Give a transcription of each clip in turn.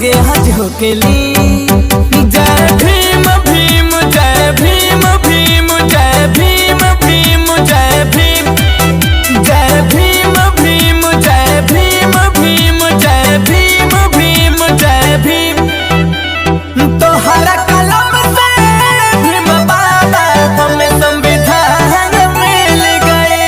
से आज होकेली। जय भीम भीम जय भीम भीम जय भीम भीम जय भीम जय भीम भीम जय भीम भीम जय भीम भीम जय भीम। तोहरा कलम से भीम बाबा हमें संविधान मिल गए।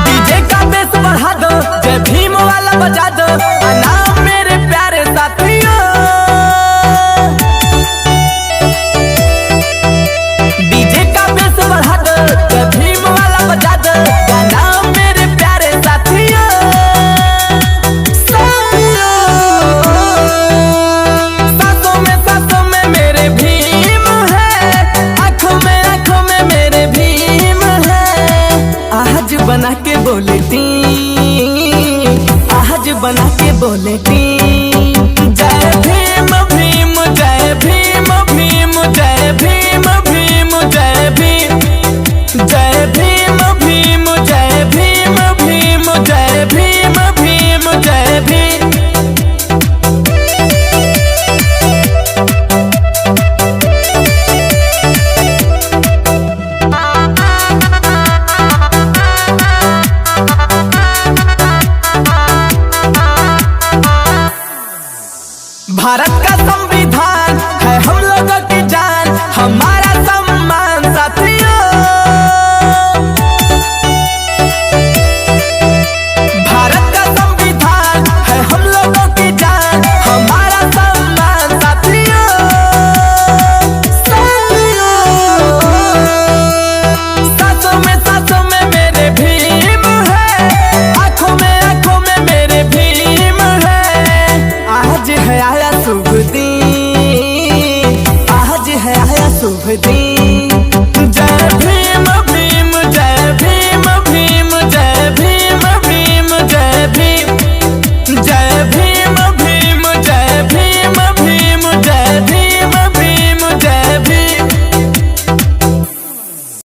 डीजे का बेस बढ़ा दो, जय भीम वाला बजा दो, नाम मेरे प्यारे साथियों। डीजे का बेस बढ़ा दो, जय भीम वाला बजा दो, नाम मेरे प्यारे साथियों। सांसों में मेरे भीम है, आंखों में मेरे भीम है। आज बना के बोले टी, आज बना के बोले टी।